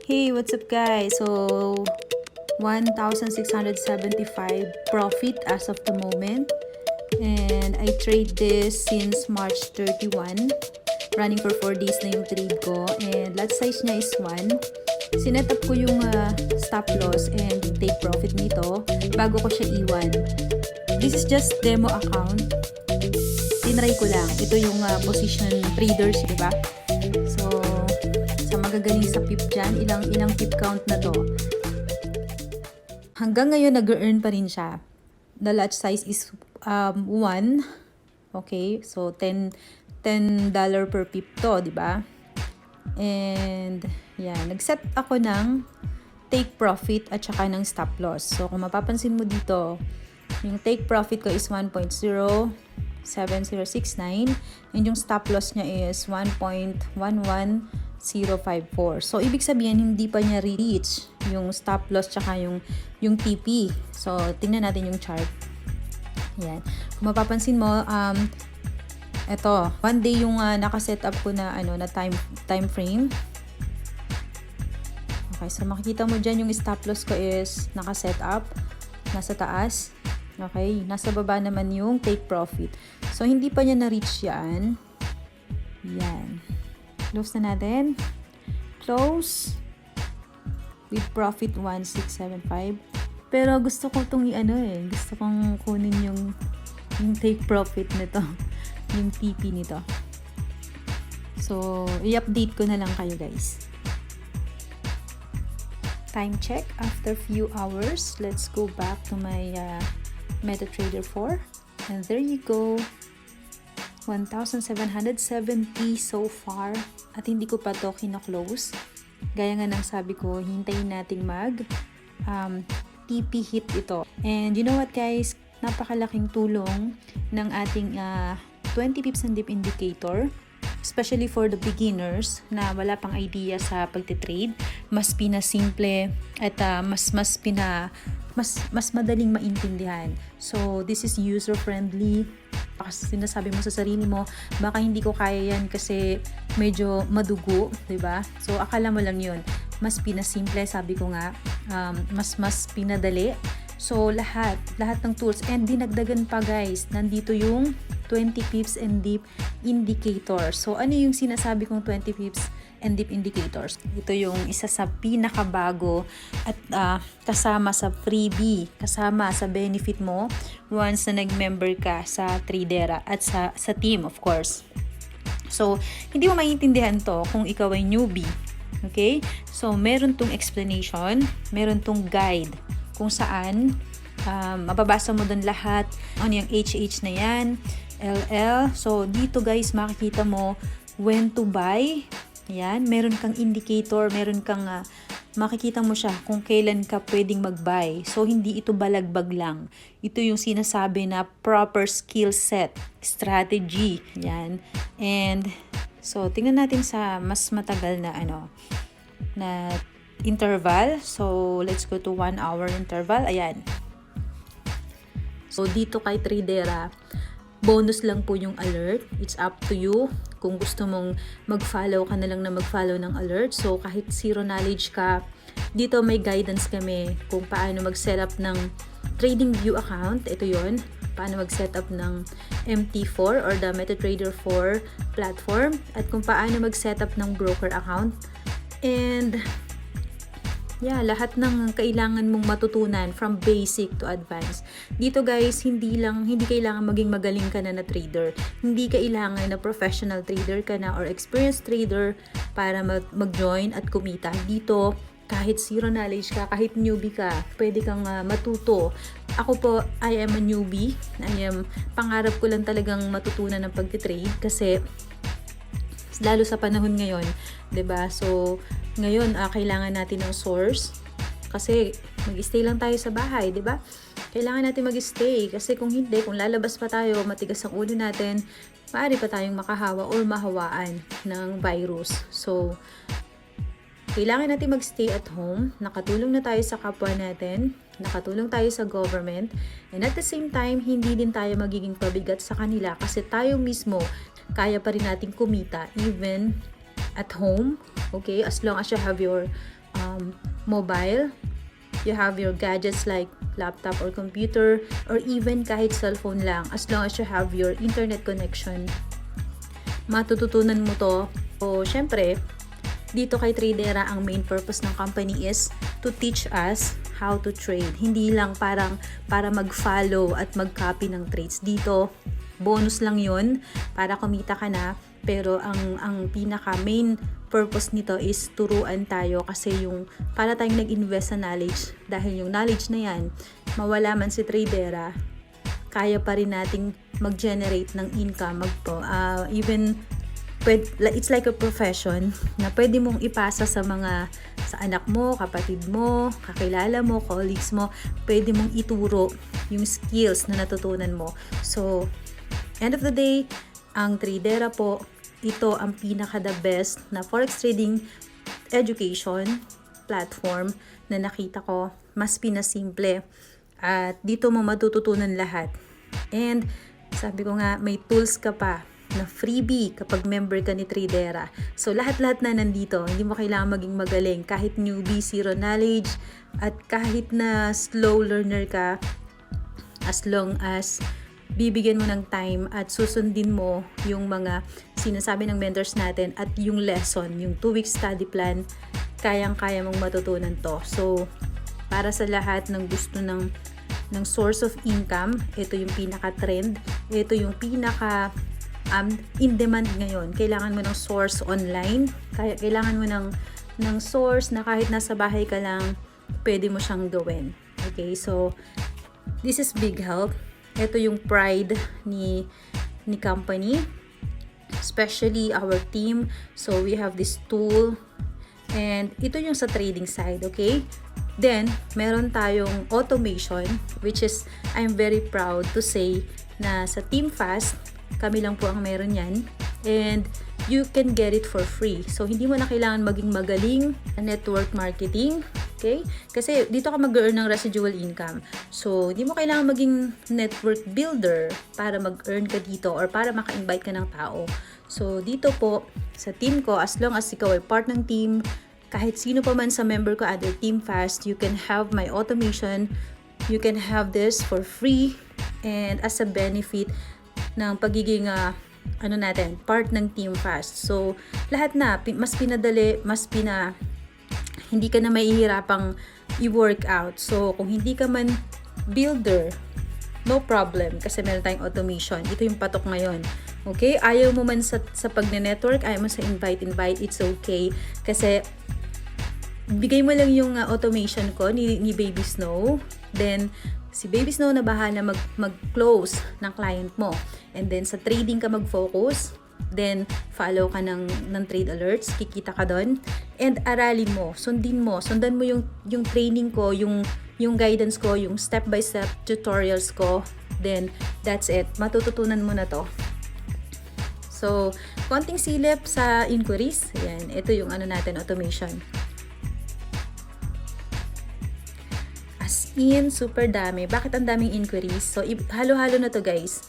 Hey, what's up guys? So 1,675 profit as of the moment, and I trade this since March 31, running for 4 days na yung trade ko, and lot size niya is 1. Sinet up ko yung stop loss and take profit nito bago ko siya iwan. This is just demo account. Tinry ko lang. Ito yung position traders, diba? So sa magagaling sa pip dyan, ilang pip count na to. Hanggang ngayon nag-earn pa rin siya. The lot size is 1. Okay, so $10 per pip to, di ba? And yan, nag-set ako ng take profit at saka ng stop loss. So kung mapapansin mo dito, yung take profit ko is 1.07069 and yung stop loss niya is 1.11054. So ibig sabihin hindi pa niya reach yung stop loss tsaka yung TP. So tingnan natin yung chart. Yan. Kung mapapansin mo, eto, 1 day yung naka-set up ko na na time frame. Okay, so makikita mo dyan yung stop loss ko is naka-set up, nasa taas. Okay, nasa baba naman yung take profit. So hindi pa niya na-reach yan. Yan. Close na natin. Close. With profit 1675. Pero gusto ko itong gusto kong kunin yung take profit nito. Yung TP nito. So, i-update ko na lang kayo guys. Time check after few hours. Let's go back to my MetaTrader 4. And there you go. 1,770 so far. At hindi ko pa to kina-close. Gaya nga ng sabi ko, hintayin nating mag TP hit ito. And you know what guys? Napakalaking tulong ng ating 20 pips and dip indicator. Especially for the beginners na wala pang idea sa pagtitrade. Mas pinasimple at mas madaling maintindihan. So, this is user-friendly. Kasi sinasabi mo sa sarili mo, baka hindi ko kaya yan kasi medyo madugo, 'di ba? So akala mo lang 'yun. Mas pinasimple, sabi ko nga, mas pinadali. So lahat ng tools, and dinagdagan pa guys, nandito yung 20 pips and dip indicator. So ano yung sinasabi kong 20 pips and dip indicators? Ito yung isa sa pinakabago at kasama sa freebie, kasama sa benefit mo once na nag-member ka sa Tradera at sa team of course. So hindi mo maintindihan to kung ikaw ay newbie. Okay? So meron tong explanation, meron tong guide kung saan mababasa mo dun lahat. Ano yung HH na yan, LL. So dito guys makikita mo when to buy. Yan, meron kang indicator, meron kang makikita mo siya kung kailan ka pwedeng mag-buy. So hindi ito balagbag lang. Ito yung sinasabi na proper skill set, strategy. Yan. And so tingnan natin sa mas matagal na na interval. So let's go to 1 hour interval. Ayan. So dito kay Tradera, bonus lang po yung alert. It's up to you. Kung gusto mong mag-follow ka na lang na mag-follow ng alert. So kahit zero knowledge ka, dito may guidance kami kung paano mag-set up ng TradingView account. Ito yon, paano mag-set up ng MT4 or the MetaTrader 4 platform, at kung paano mag-set up ng broker account. And yeah, lahat ng kailangan mong matutunan from basic to advanced. Dito guys, hindi kailangan maging magaling ka na trader. Hindi kailangan na professional trader ka na or experienced trader para mag-join at kumita. Dito, kahit zero knowledge ka, kahit newbie ka, pwede kang matuto. Ako po, I am a newbie. Pangarap ko lang talagang matutunan ng pagtitrade kasi lalo sa panahon ngayon, 'di ba? So ngayon kailangan natin ng source kasi mag-stay lang tayo sa bahay, 'di ba? Kailangan natin mag-stay kasi kung hindi, kung lalabas pa tayo, matigas ang ulo natin, maaari pa tayong makahawa or mahawaan ng virus. So kailangan natin mag-stay at home, nakatulong na tayo sa kapwa natin, nakatulong tayo sa government, and at the same time, hindi din tayo magiging pabigat sa kanila kasi tayo mismo kaya pa rin natin kumita even at home, okay, as long as you have your mobile, you have your gadgets like laptop or computer, or even kahit cellphone lang, as long as you have your internet connection, matututunan mo to. So, syempre, dito kay Tradera, ang main purpose ng company is to teach us how to trade. Hindi lang parang para mag-follow at mag-copy ng trades. Dito, bonus lang yun para kumita ka na. Pero ang pinaka main purpose nito is turuan tayo, kasi yung para tayong nag-invest sa knowledge, dahil yung knowledge na yan, mawala man si Tradera, kaya pa rin nating mag-generate ng income, even it's like a profession na pwede mong ipasa sa anak mo, kapatid mo, kakilala mo, colleagues mo. Pwede mong ituro yung skills na natutunan mo. So, end of the day, ang Tradera po, ito ang pinaka the best na forex trading education platform na nakita ko. Mas pinasimple at dito mo matututunan lahat. And sabi ko nga, may tools ka pa na freebie kapag member ka ni Tradera. So, lahat-lahat na nandito. Hindi mo kailangan maging magaling. Kahit newbie, zero knowledge, at kahit na slow learner ka, as long as bibigyan mo ng time at susundin mo yung mga sinasabi ng mentors natin at yung lesson, yung 2-week study plan, kayang-kaya mong matutunan to. So, para sa lahat ng gusto ng source of income, ito yung pinaka-trend. Ito yung pinaka in demand ngayon. Kailangan mo ng source online. Kailangan mo ng source na kahit nasa bahay ka lang, pwede mo siyang gawin. Okay, so this is big help. Ito yung pride ni company, especially our team. So we have this tool, and ito yung sa trading side, okay? Then, meron tayong automation, which is, I'm very proud to say na sa Team Fast, kami lang po ang meron yan. And you can get it for free. So, hindi mo na kailangan maging magaling sa network marketing. Okay? Kasi dito ka mag-earn ng residual income. So, hindi mo kailangan maging network builder para mag-earn ka dito or para maka-invite ka ng tao. So, dito po, sa team ko, as long as ikaw ay part ng team, kahit sino pa man sa member ko under Team Fast, you can have my automation. You can have this for free and as a benefit ng pagiging part ng Team Fast. So, lahat na, mas pinadali, hindi ka na mahihirapang i-work out. So, kung hindi ka man builder, no problem, kasi meron tayong automation. Ito yung patok ngayon. Okay? Ayaw mo man sa pag-network, ayaw mo sa invite, it's okay. Kasi, bigay mo lang yung automation ko ni Baby Snow. Then, si Baby Snow na bahala mag-close ng client mo. And then, sa trading ka mag-focus. Then, follow ka ng trade alerts. Kikita ka doon. And, aralin mo. Sundan mo yung training ko, yung guidance ko, yung step-by-step tutorials ko. Then, that's it. Matututunan mo na to. So, konting silip sa inquiries. Ayan, ito yung automation. As in, super dami. Bakit ang daming inquiries? So, halo-halo na to, guys.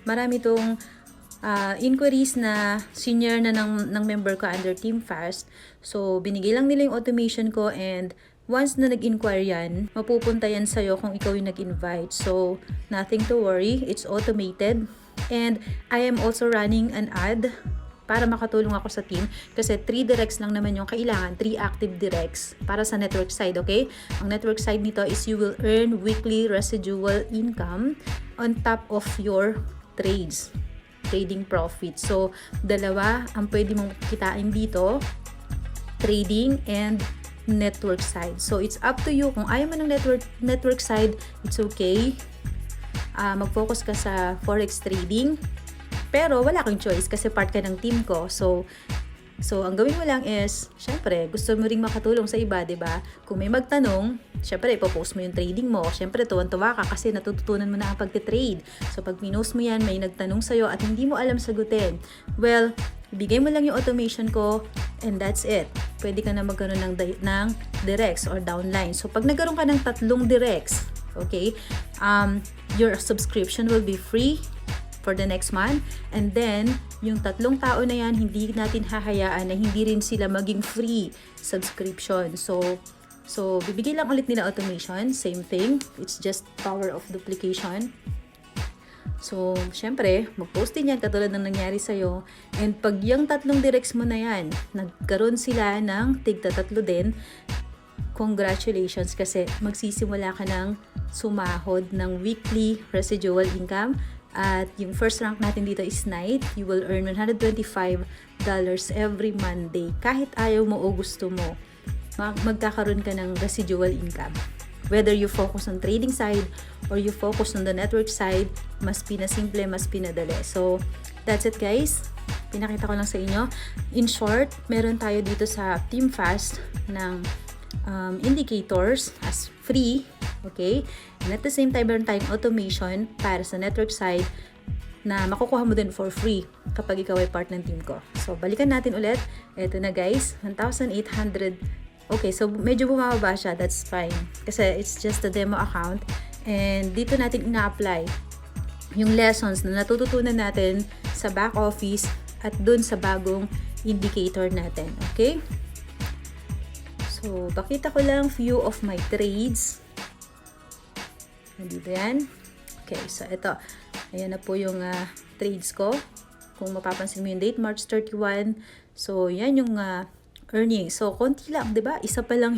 Marami tong inquiries na senior na ng member ko under Team Fast. So, binigay lang nila yung automation ko, and once na nag-inquire yan, mapupunta yan sa'yo kung ikaw yung nag-invite. So, nothing to worry. It's automated. And I am also running an ad para makatulong ako sa team, kasi 3 directs lang naman yung kailangan, 3 active directs para sa network side, okay? Ang network side nito is you will earn weekly residual income on top of your trading profit. So, dalawa ang pwede mong kitain dito, trading and network side. So, it's up to you. Kung ayaw mo ng network side, it's okay. Mag-focus ka sa forex trading. Pero wala kang choice kasi part ka ng team ko. So ang gawin mo lang is, syempre, gusto mo ring makatulong sa iba, 'di ba? Kung may magtanong, syempre ipo-post mo yung trading mo. Syempre tuwan-tuwa ka kasi natututunan mo na ang pagte-trade. So pag pinost mo 'yan, may nagtanong sa at hindi mo alam sagutin. Well, ibigay mo lang yung automation ko and that's it. Pwede ka na magkaroon ng directs or downline. So pag nagkaroon ka ng 3 directs, okay, your subscription will be free. for the next month. And then, yung 3 tao na yan, hindi natin hahayaan na hindi rin sila maging free subscription. So bibigyan lang ulit nila automation. Same thing. It's just power of duplication. So, syempre, mag-post din yan katulad ng nangyari sa'yo. And pag yung 3 directs mo na yan, nagkaroon sila ng tig-3 din, congratulations kasi magsisimula ka ng sumahod ng weekly residual income. At yung first rank natin dito is night. You will earn $125 every Monday. Kahit ayaw mo o gusto mo, magkakaroon ka ng residual income. Whether you focus on trading side or you focus on the network side, mas pinasimple, mas pinadali. So, that's it guys. Pinakita ko lang sa inyo. In short, meron tayo dito sa Team Fast ng indicators as free. Okay? And at the same time, meron tayong automation para sa network side na makukuha mo din for free kapag ikaw ay part ng team ko. So, balikan natin ulit. Ito na guys, 1,800. Okay, so medyo bumababa siya. That's fine. Kasi it's just a demo account. And dito natin ina-apply yung lessons na natututunan natin sa back office at dun sa bagong indicator natin. Okay? So, pakita ko lang few of my trades. Nandito yan. Okay, so ito. Ayan na po yung trades ko. Kung mapapansin mo yung date, March 31. So, yan yung earnings. So, konti lang, 'di ba? Isa pa lang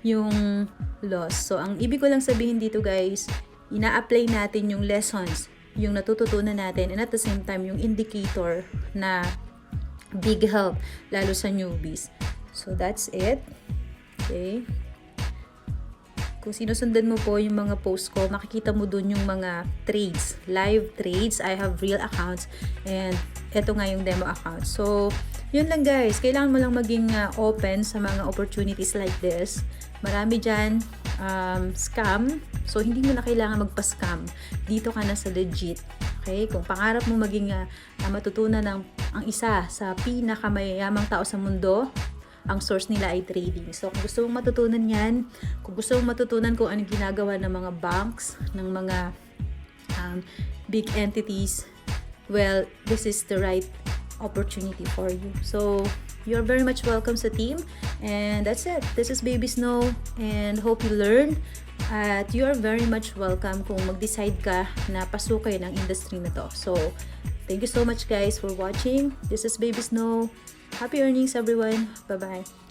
yung loss. So, ang ibig ko lang sabihin dito, guys, ina-apply natin yung lessons, yung natututunan natin, and at the same time, yung indicator na big help, lalo sa newbies. So, that's it. Okay. Kung sinusundan mo po yung mga post ko, makikita mo dun yung mga trades, live trades. I have real accounts, and eto nga yung demo account. So, yun lang guys, kailangan mo lang maging open sa mga opportunities like this. Marami dyan, scam. So, hindi mo na kailangan magpa-scam. Dito ka na sa legit. Okay? Kung pangarap mo maging matutunan ang isa sa pinakamayamang tao sa mundo, ang source nila ay trading. So, kung gusto mong matutunan yan, kung gusto mong matutunan kung anong ginagawa ng mga banks, ng mga big entities, well, this is the right opportunity for you. So, you're very much welcome sa team. And that's it. This is Baby Snow and hope you learn. At you are very much welcome kung mag-decide ka na pasukin ang industry na to. So, thank you so much guys for watching. This is Baby Snow. Happy earnings everyone. Bye-bye.